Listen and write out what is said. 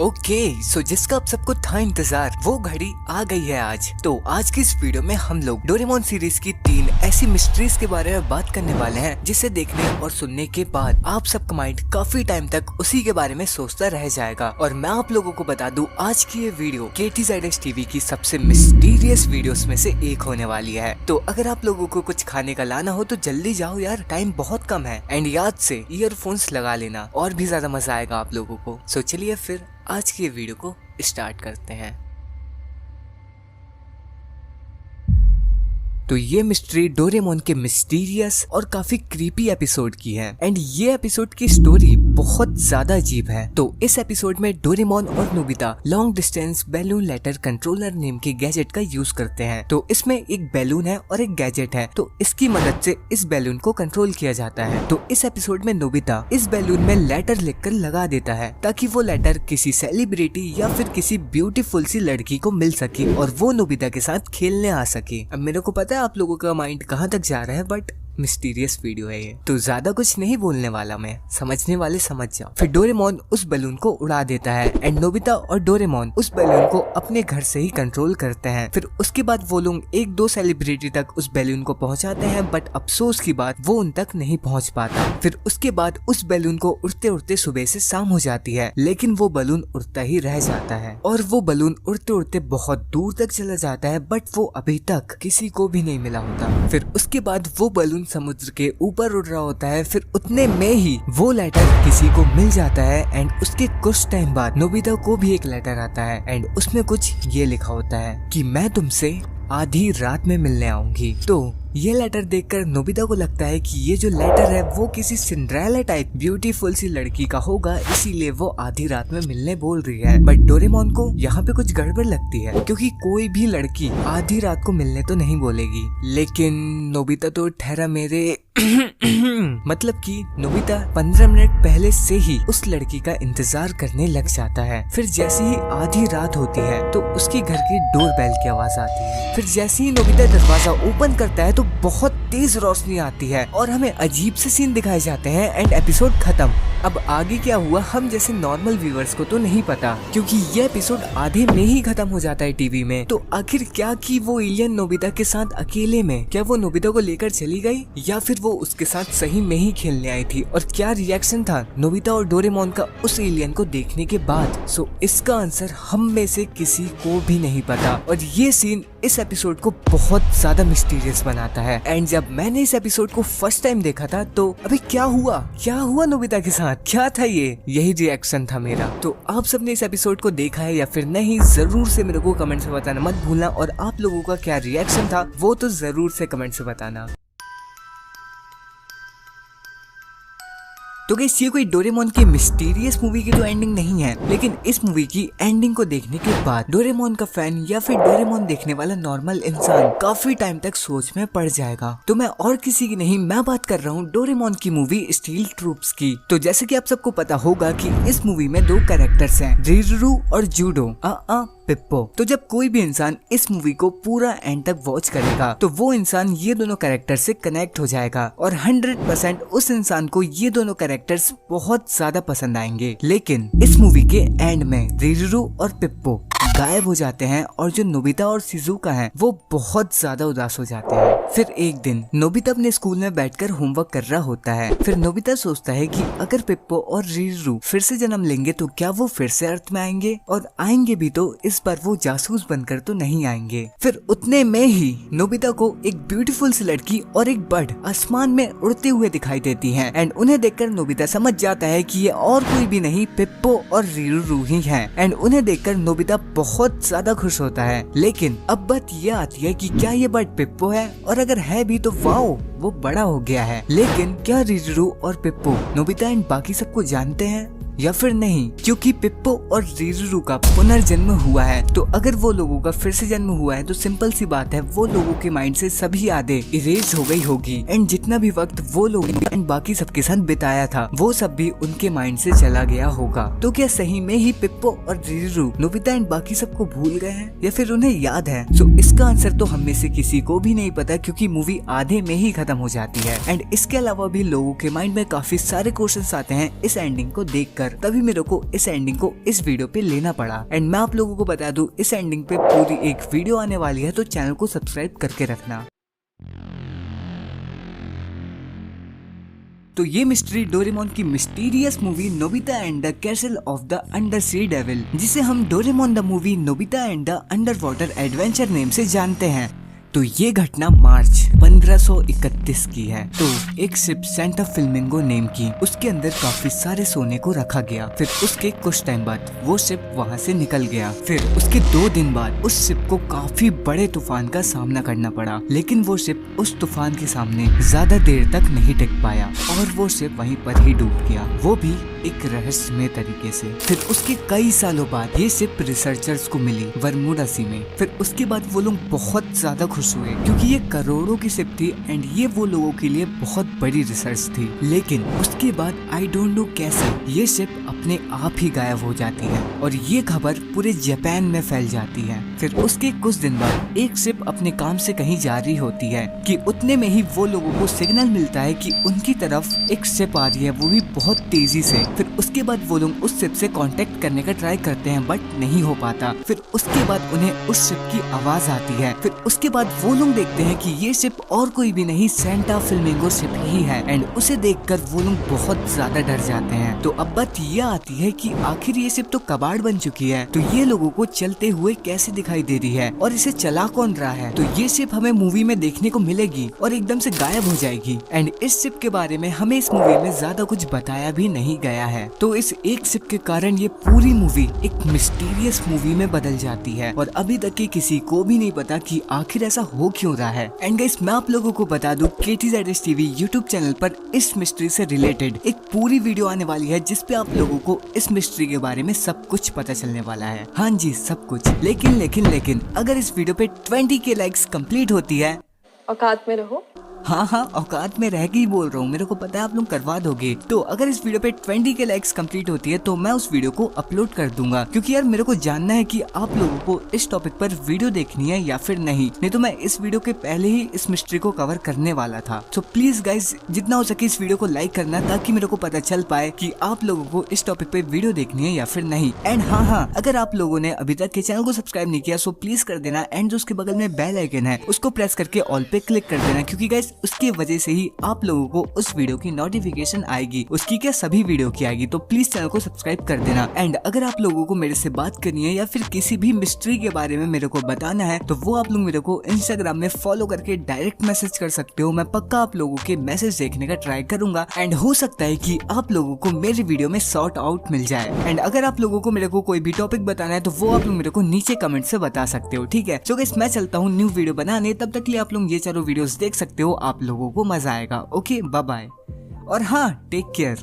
Okay, सो जिसका आप सबको था इंतजार वो घड़ी आ गई है आज। तो आज की इस वीडियो में हम लोग डोरेमोन सीरीज की 3 ऐसी मिस्ट्रीज के बारे में बात करने वाले हैं जिसे देखने और सुनने के बाद आप सबका माइंड काफी टाइम तक उसी के बारे में सोचता रह जाएगा। और मैं आप लोगों को बता दूं, आज की ये वीडियो KTZX TV की सबसे मिस्टीरियस वीडियोस में से एक होने वाली है। तो अगर आप लोगों को कुछ खाने का लाना हो तो जल्दी जाओ यार, टाइम बहुत कम है। एंड याद से ईयरफोन्स लगा लेना, और भी ज्यादा मजा आएगा आप लोगों को। सो चलिए फिर आज की वीडियो को स्टार्ट करते हैं। तो ये मिस्ट्री डोरेमोन के मिस्टीरियस और काफी क्रीपी एपिसोड की है। एंड ये एपिसोड की स्टोरी बहुत ज्यादा अजीब है। तो इस एपिसोड में डोरेमोन और Nobita long distance balloon letter controller name के गैजेट का यूज करते हैं। तो इसमें एक बैलून है और एक गैजेट है, तो इसकी मदद से इस बैलून को कंट्रोल किया जाता है। तो इस एपिसोड में नोबिता इस बैलून में लेटर लिखकर लगा देता है ताकि वो लेटर किसी सेलिब्रिटी या फिर किसी ब्यूटीफुल सी लड़की को मिल सके और वो नोबिता के साथ खेलने आ सके। अब मेरे को पता है आप लोगों का माइंड कहाँ तक जा रहा है, बट मिस्टीरियस वीडियो है ये, तो ज्यादा कुछ नहीं बोलने वाला मैं, समझने वाले समझ जाओ। फिर डोरेमोन उस बैलून को उड़ा देता है एंड नोबिता और डोरेमोन उस बैलून को अपने घर से ही कंट्रोल करते हैं। फिर उसके बाद वो लोग 1-2 सेलिब्रिटी तक उस बैलून को पहुंचाते हैं, बट अफसोस की बात वो उन तक नहीं पहुंच पाता। फिर उसके बाद उस बैलून को उड़ते उड़ते सुबह से शाम हो जाती है, लेकिन वो बैलून उड़ता ही रह जाता है और वो बैलून उड़ते उड़ते बहुत दूर तक चला जाता है, बट वो अभी तक किसी को भी नहीं मिला होता। फिर उसके बाद वो बैलून समुद्र के ऊपर उड़ रहा होता है। फिर उतने में ही वो लेटर किसी को मिल जाता है एंड उसके कुछ टाइम बाद नोबिता को भी एक लेटर आता है एंड उसमें कुछ ये लिखा होता है कि मैं तुमसे आधी रात में मिलने आऊंगी। तो ये लेटर देखकर नोबिता को लगता है कि ये जो लेटर है वो किसी सिंड्रेला टाइप ब्यूटीफुल सी लड़की का होगा, इसीलिए वो आधी रात में मिलने बोल रही है। बट डोरेमोन को यहाँ पे कुछ गड़बड़ लगती है, क्योंकि कोई भी लड़की आधी रात को मिलने तो नहीं बोलेगी। लेकिन नोबिता तो ठहरा मेरे मतलब कि नोबिता 15 मिनट पहले से ही उस लड़की का इंतजार करने लग जाता है। फिर जैसे ही आधी रात होती है तो उसकी घर की डोर बेल की आवाज आती है। फिर जैसे ही नोबिता दरवाजा ओपन करता है तो बहुत तेज रोशनी आती है और हमें अजीब से सीन दिखाए जाते हैं एंड एपिसोड खत्म। अब आगे क्या हुआ हम जैसे नॉर्मल व्यूअर्स को तो नहीं पता, क्योंकि ये एपिसोड आधे में ही खत्म हो जाता है टीवी में। तो आखिर क्या की वो एलियन नोबिता के साथ अकेले में? क्या वो नोबिता को लेकर चली गई या फिर वो उसके साथ सही में ही खेलने आई थी? और क्या रिएक्शन था नोबिता और डोरेमोन का उस एलियन को देखने के बाद? सो इसका आंसर हम में से किसी को भी नहीं पता। और ये सीन इस एपिसोड को बहुत ज्यादा मिस्टीरियस बनाता है। एंड जब मैंने इस एपिसोड को फर्स्ट टाइम देखा था तो अभी क्या हुआ नोबिता के साथ, क्या था ये? यही रिएक्शन था मेरा। तो आप सबने इस एपिसोड को देखा है या फिर नहीं, जरूर से मेरे को कमेंट से बताना मत भूलना। और आप लोगों का क्या रिएक्शन था वो तो जरूर से कमेंट से बताना। तो गाइस, ये कोई डोरेमोन की मिस्टीरियस मूवी की तो एंडिंग नहीं है, लेकिन इस मूवी की एंडिंग को देखने के बाद डोरेमोन का फैन या फिर डोरेमोन देखने वाला नॉर्मल इंसान काफी टाइम तक सोच में पड़ जाएगा। तो मैं और किसी की नहीं, मैं बात कर रहा हूँ डोरेमोन की मूवी स्टील ट्रूप्स की। तो जैसे कि आप सबको पता होगा कि इस मूवी में 2 कैरेक्टर्स हैं, रिरुरू और जूडो पिप्पो। तो जब कोई भी इंसान इस मूवी को पूरा एंड तक वॉच करेगा तो वो इंसान ये दोनों कैरेक्टर से कनेक्ट हो जाएगा और 100% उस इंसान को ये दोनों कैरेक्टर्स बहुत ज्यादा पसंद आएंगे। लेकिन इस मूवी के एंड में रिरुरू और पिप्पो गायब हो जाते हैं और जो नोबिता और शिजुका हैं वो बहुत ज्यादा उदास हो जाते हैं। फिर एक दिन नोबिता अपने स्कूल में बैठकर होमवर्क कर रहा होता है। फिर नोबिता सोचता है कि अगर पिप्पो और रिरुरू फिर से जन्म लेंगे तो क्या वो फिर से अर्थ में आएंगे, और आएंगे भी तो इस बार वो जासूस बनकर तो नहीं आएंगे। फिर उतने में ही नोबिता को एक ब्यूटीफुल सी लड़की और एक बर्ड आसमान में उड़ते हुए दिखाई देती है एंड उन्हें देखकर नोबिता समझ जाता है कि ये और कोई भी नहीं पिप्पो और रिरुरू ही हैं। एंड उन्हें देखकर नोबिता बहुत ज्यादा खुश होता है। लेकिन अब बात ये आती है कि क्या ये बर्ड पिप्पो है, और अगर है भी तो वाओ वो बड़ा हो गया है। लेकिन क्या रिरुरू और पिप्पो नोबिता एंड बाकी सबको जानते हैं या फिर नहीं, क्योंकि पिप्पो और रिरुरू का पुनर्जन्म हुआ है। तो अगर वो लोगों का फिर से जन्म हुआ है तो सिंपल सी बात है वो लोगों के माइंड से सभी यादें इरेज हो गई होगी एंड जितना भी वक्त वो लोग एंड बाकी सबके साथ बिताया था वो सब भी उनके माइंड से चला गया होगा। तो क्या सही में ही पिप्पो और रिरुरू नोबिता एंड बाकी सबको भूल गए हैं या फिर उन्हें याद है? सो इसका आंसर तो हम में से किसी को भी नहीं पता, क्योंकि मूवी आधे में ही खत्म हो जाती है। एंड इसके अलावा भी लोगों के माइंड में काफी सारे क्वेश्चंस आते हैं इस एंडिंग को देखकर। पर तभी मेरे को इस एंडिंग को इस वीडियो पे लेना पड़ा। एंड मैं आप लोगों को बता दूं, इस एंडिंग पे पूरी एक वीडियो आने वाली है, तो चैनल को सब्सक्राइब करके रखना। तो ये मिस्ट्री डोरेमोन की mysterious movie Nobita and the castle of the under sea devil, जिसे हम Doraemon the movie Nobita and the underwater adventure name से जानते हैं। तो ये घटना मार्च 1531 की है। तो एक शिप सेंटा फ्लेमिंगो नेम की, उसके अंदर काफी सारे सोने को रखा गया। फिर उसके कुछ टाइम बाद वो शिप वहाँ से निकल गया। फिर उसके 2 दिन बाद उस शिप को काफी बड़े तूफान का सामना करना पड़ा, लेकिन वो शिप उस तूफान के सामने ज्यादा देर तक नहीं टिक पाया और वो शिप वहीं पर ही डूब गया, वो भी एक रहस्यमय तरीके से। फिर उसके कई सालों बाद ये शिप रिसर्चर्स को मिली बरमूडा सी में। फिर उसके बाद वो लोग बहुत ज्यादा खुश हुए, क्योंकि ये करोड़ों की शिप थी एंड ये वो लोगों के लिए बहुत बड़ी रिसर्च थी। लेकिन उसके बाद आई डोंट नो कैसे ये शिप अपने आप ही गायब हो जाती है और ये खबर पूरे जापान में फैल जाती है। फिर उसके कुछ दिन बाद एक शिप अपने काम से कहीं जा रही होती है कि उतने में ही वो लोगों को सिग्नल मिलता है कि उनकी तरफ एक शिप आ रही है, वो भी बहुत तेजी से। फिर उसके बाद वो लोग उस शिप से कांटेक्ट करने का ट्राई करते हैं, बट नहीं हो पाता। फिर उसके बाद उन्हें उस शिप की आवाज आती है। फिर उसके बाद वो लोग देखते हैं कि ये शिप और कोई भी नहीं, सेंटा फ्लेमिंगो शिप ही है। एंड उसे देखकर वो लोग बहुत ज्यादा डर जाते हैं। तो अब बात ये आती है कि आखिर ये शिप तो कबाड़ बन चुकी है, तो ये लोगों को चलते हुए कैसे दिखाई दे रही है और इसे चला कौन रहा है। तो ये शिप हमें मूवी में देखने को मिलेगी और एकदम से गायब हो जाएगी। एंड इस शिप के बारे में हमें इस मूवी में ज्यादा कुछ बताया भी नहीं गया है। तो इस एक शिप के कारण ये पूरी मूवी एक मिस्टीरियस मूवी में बदल जाती है और अभी तक के किसी को भी नहीं पता कि आखिर ऐसा हो क्यों रहा है। एंड गाइस, मैं आप लोगों को बता दूं, KTZS TV यूट्यूब चैनल पर इस मिस्ट्री से रिलेटेड एक पूरी वीडियो आने वाली है, जिसपे आप लोगों को इस मिस्ट्री के बारे में सब कुछ पता चलने वाला है। हाँ जी, सब कुछ। लेकिन अगर इस वीडियो पे 20K लाइक्स कंप्लीट होती है, औकात में रहो। हाँ, औकात में रह के ही बोल रहा हूँ, मेरे को पता है आप लोग करवा दोगे। तो अगर इस वीडियो पे 20K लाइक्स कंप्लीट होती है तो मैं उस वीडियो को अपलोड कर दूंगा, क्योंकि यार मेरे को जानना है कि आप लोगों को इस टॉपिक पर वीडियो देखनी है या फिर नहीं तो मैं इस वीडियो के पहले ही इस मिस्ट्री को कवर करने वाला था। तो प्लीज गाइज, जितना हो सके इस वीडियो को लाइक करना, ताकि मेरे को पता चल पाए कि आप लोगों को इस टॉपिक पे वीडियो देखनी है या फिर नहीं। एंड हाँ, अगर आप लोगों ने अभी तक के चैनल को सब्सक्राइब नहीं किया सो प्लीज कर देना। एंड जो उसके बगल में बेल आइकन है उसको प्रेस करके ऑल पे क्लिक कर देना, क्योंकि गाइज उसकी वजह से ही आप लोगों को उस वीडियो की नोटिफिकेशन आएगी, उसकी क्या सभी वीडियो की आएगी। तो प्लीज चैनल को सब्सक्राइब कर देना। एंड अगर आप लोगों को मेरे से बात करनी है या फिर किसी भी मिस्ट्री के बारे में मेरे को बताना है, तो वो आप लोग मेरे को इंस्टाग्राम में फॉलो करके डायरेक्ट मैसेज कर सकते हो। मैं पक्का आप लोगों के मैसेज देखने का ट्राई करूंगा एंड हो सकता है कि आप लोगों को मेरी वीडियो में सॉर्ट आउट मिल जाए। एंड अगर आप लोगों को मेरे को कोई भी टॉपिक बताना है तो वो आप लोग मेरे को नीचे कमेंट से बता सकते हो, ठीक है। सो गाइस, मैं चलता हूँ न्यू वीडियो बनाने, तब तक के लिए आप लोग ये चारों वीडियोस देख सकते हो, आप लोगों को मजा आएगा। ओके, बाय बाय और हाँ, टेक केयर।